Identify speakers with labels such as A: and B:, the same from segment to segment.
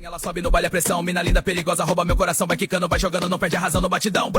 A: Assim ela sobe no baile a pressão, mina linda perigosa, rouba meu coração, vai quicando, vai jogando, não perde a razão no batidão.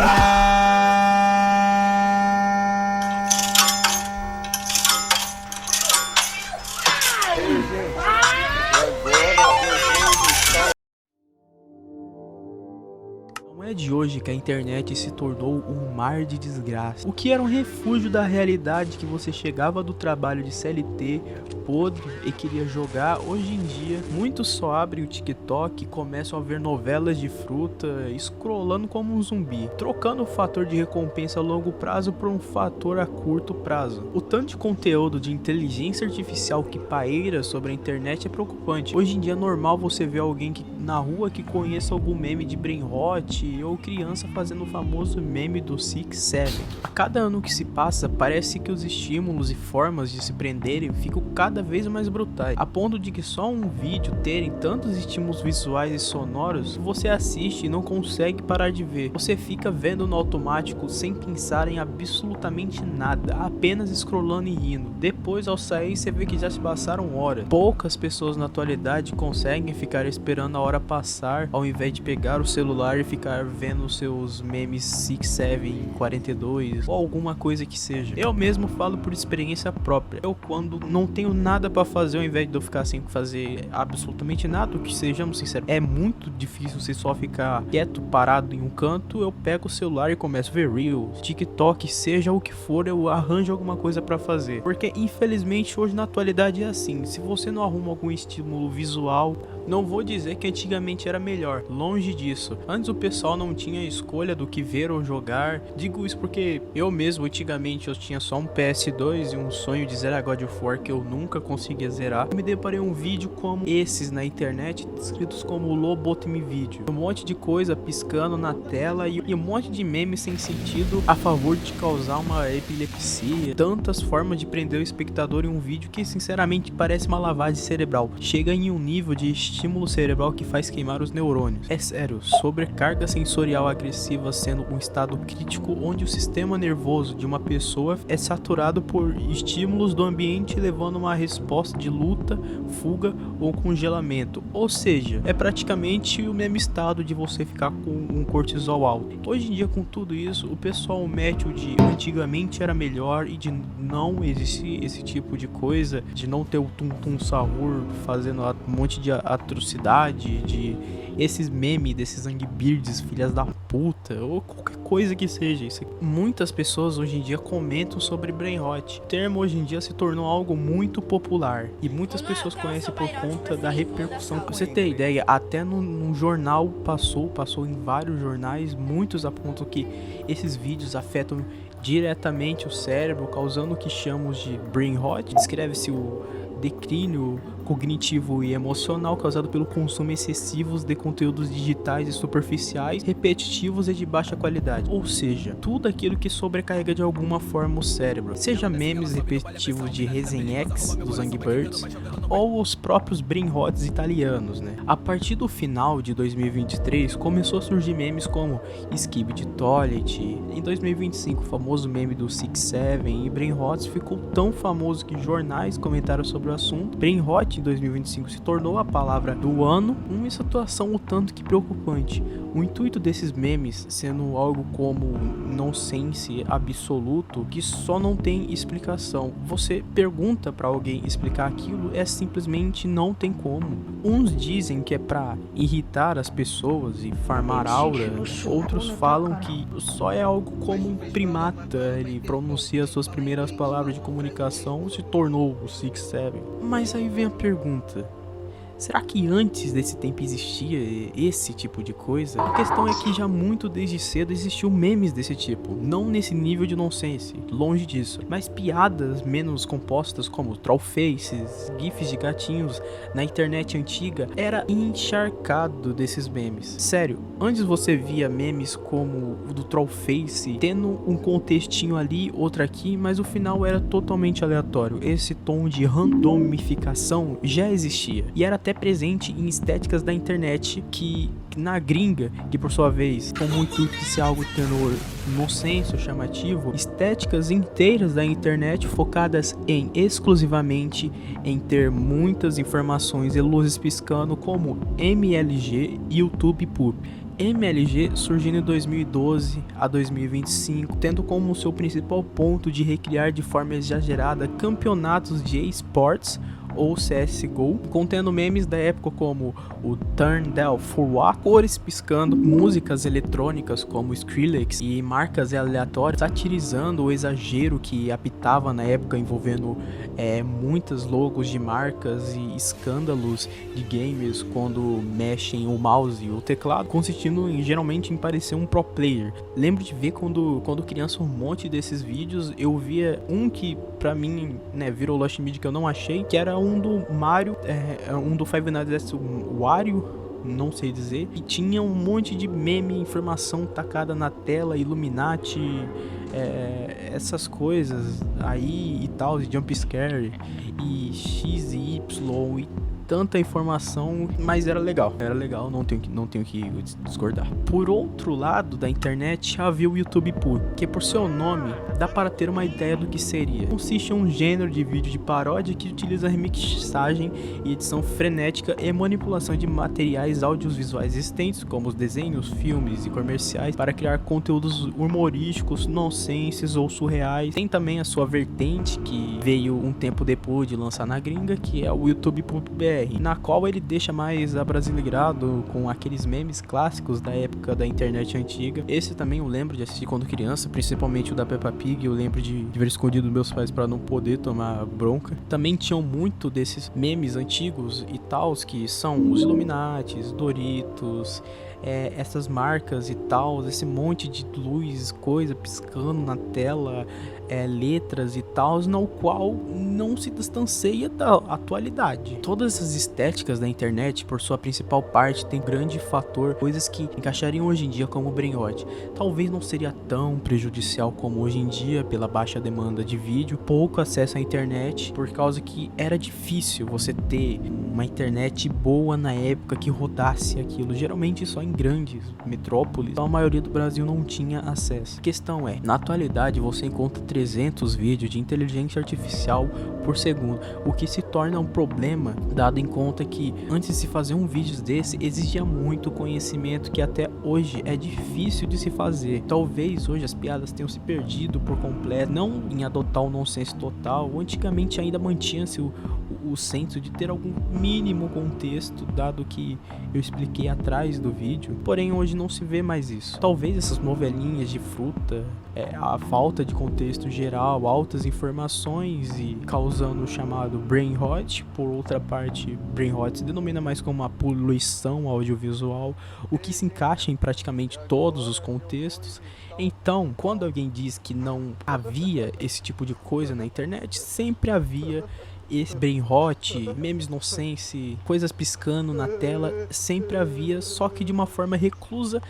B: Não é de hoje que a internet se tornou um mar de desgraça. O que era um refúgio da realidade que você chegava do trabalho de CLT, podre e queria jogar, hoje em dia muitos só abrem o TikTok e começam a ver novelas de fruta, scrollando como um zumbi, trocando o fator de recompensa a longo prazo por um fator a curto prazo. O tanto de conteúdo de inteligência artificial que paira sobre a internet é preocupante. Hoje em dia é normal você ver alguém na rua que conheça algum meme de Brainrot ou criança fazendo o famoso meme do 6-7. A cada ano que se passa, parece que os estímulos e formas de se prenderem ficam cada vez mais brutais, a ponto de que só um vídeo terem tantos estímulos visuais e sonoros, você assiste e não consegue parar de ver. Você fica vendo no automático sem pensar em absolutamente nada, apenas scrollando e rindo. Depois, ao sair, você vê que já se passaram horas. Poucas pessoas na atualidade conseguem ficar esperando a hora passar, ao invés de pegar o celular e ficar vendo seus memes 6-7, 42 ou alguma coisa que seja. Eu mesmo falo por experiência própria. Eu, quando não tenho nada pra fazer, ao invés de eu ficar sem fazer absolutamente nada, que sejamos sinceros, é muito difícil você só ficar quieto, parado em um canto, eu pego o celular e começo a ver Reels, TikTok, seja o que for, eu arranjo alguma coisa pra fazer. Porque infelizmente hoje na atualidade é assim, se você não arruma algum estímulo visual, não vou dizer que antigamente era melhor, longe disso. Antes o pessoal não tinha escolha do que ver ou jogar. Digo isso porque eu mesmo, antigamente, eu tinha só um PS2 e um sonho de zerar God of War que eu nunca conseguia zerar. Eu me deparei um vídeo como esses na internet, descritos como Lobotomy Video. Um monte de coisa piscando na tela e um monte de memes sem sentido a favor de causar uma epilepsia. Tantas formas de prender o espectador em um vídeo que sinceramente parece uma lavagem cerebral. Chega em um nível de estímulo cerebral que faz queimar os neurônios. É sério, sobrecarga sensorial agressiva sendo um estado crítico onde o sistema nervoso de uma pessoa é saturado por estímulos do ambiente, levando uma resposta de luta, fuga ou congelamento. Ou seja, é praticamente o mesmo estado de você ficar com um cortisol alto. Hoje em dia, com tudo isso, o pessoal mete o de antigamente era melhor e de não existir esse tipo de coisa, de não ter o tum-tum sahur fazendo um monte de atrocidade, de esses memes desses Angry filhas da puta, ou qualquer coisa que seja isso. Muitas pessoas hoje em dia comentam sobre Brainrot. O termo hoje em dia se tornou algo muito popular e muitas pessoas conhecem por conta da repercussão. Pra você ter ideia, até num jornal passou em vários jornais, muitos apontam que esses vídeos afetam diretamente o cérebro, causando o que chamamos de Brainrot. Descreve-se o declínio cognitivo e emocional causado pelo consumo excessivo de conteúdos digitais e superficiais, repetitivos e de baixa qualidade. Ou seja, tudo aquilo que sobrecarrega de alguma forma o cérebro. Seja memes repetitivos de Resenx, dos Angry Birds, ou os próprios Brainrots italianos, né? A partir do final de 2023, começou a surgir memes como Skibidi Toilet. Em 2025, o famoso meme do 6-7 e Brainrots ficou tão famoso que jornais comentaram sobre o assunto. Brainrot em 2025 se tornou a palavra do ano, uma situação o tanto que preocupante. O intuito desses memes sendo algo como nonsense absoluto que só não tem explicação. Você pergunta pra alguém explicar aquilo, é simplesmente não tem como. Uns dizem que é pra irritar as pessoas e farmar aura, outros falam que só é algo como um primata, ele pronuncia suas primeiras palavras de comunicação e se tornou o 6-7. Mas aí vem a pergunta: será que antes desse tempo existia esse tipo de coisa? A questão é que já muito desde cedo existiu memes desse tipo, não nesse nível de nonsense, longe disso, mas piadas menos compostas como trollfaces, gifs de gatinhos na internet antiga era encharcado desses memes. Sério, antes você via memes como o do trollface tendo um contextinho ali, outro aqui, mas o final era totalmente aleatório. Esse tom de randomificação já existia e era até até presente em estéticas da internet que na gringa, que por sua vez, com o intuito de ser algo tenor inocente ou chamativo, estéticas inteiras da internet focadas exclusivamente em ter muitas informações e luzes piscando, como MLG e YouTube Pub. MLG surgindo em 2012 a 2025, tendo como seu principal ponto de recriar de forma exagerada campeonatos de esportes ou CSGO, contendo memes da época como o Turn Down for What, cores piscando, músicas eletrônicas como Skrillex e marcas aleatórias, satirizando o exagero que apitava na época, envolvendo muitas logos de marcas e escândalos de gamers quando mexem o mouse e o teclado, consistindo geralmente em parecer um pro player. Lembro de ver quando criança um monte desses vídeos. Eu via um que pra mim, virou Lost Media, que eu não achei, que era um do Mario, um do Five Nights at Wario, não sei dizer, e tinha um monte de meme, informação tacada na tela, Illuminati, essas coisas aí e tal, de jump scare e X e Y e tanta informação, mas era legal, não tenho que discordar. Por outro lado da internet havia o YouTube Pub, que por seu nome dá para ter uma ideia do que seria. Consiste em um gênero de vídeo de paródia que utiliza remixagem e edição frenética e manipulação de materiais audiovisuais existentes, como os desenhos, filmes e comerciais, para criar conteúdos humorísticos, nonsenses ou surreais. Tem também a sua vertente, que veio um tempo depois de lançar na gringa, que é o YouTube Pub BR, na qual ele deixa mais abrasileirado com aqueles memes clássicos da época da internet antiga. Esse também eu lembro de assistir quando criança, principalmente o da Peppa Pig. Eu lembro de ver escondido dos meus pais para não poder tomar bronca. Também tinham muito desses memes antigos e tals, que são os Illuminatis, Doritos, essas marcas e tal, esse monte de luz, coisa piscando na tela, letras e tal, no qual não se distancia da atualidade. Todas essas estéticas da internet, por sua principal parte, tem grande fator, coisas que encaixariam hoje em dia como brainrot. Talvez não seria tão prejudicial como hoje em dia, pela baixa demanda de vídeo, pouco acesso à internet, por causa que era difícil você ter uma internet boa na época que rodasse aquilo, geralmente só em grandes metrópoles, então a maioria do Brasil não tinha acesso. A questão é, na atualidade você encontra 300 vídeos de inteligência artificial por segundo, o que se torna um problema, dado em conta que antes de se fazer um vídeo desse exigia muito conhecimento que até hoje é difícil de se fazer. Talvez hoje as piadas tenham se perdido por completo, não em adotar o nonsense total. Antigamente ainda mantinha-se o senso de ter algum mínimo contexto, dado que eu expliquei atrás do vídeo, porém hoje não se vê mais isso. Talvez essas novelinhas de fruta, a falta de contexto geral, altas informações e causando o chamado brain rot. Por outra parte, brain rot se denomina mais como uma poluição audiovisual, o que se encaixa em praticamente todos os contextos. Então, quando alguém diz que não havia esse tipo de coisa na internet, sempre havia esse brain rot, memes nonsense, coisas piscando na tela, sempre havia, só que de uma forma reclusa.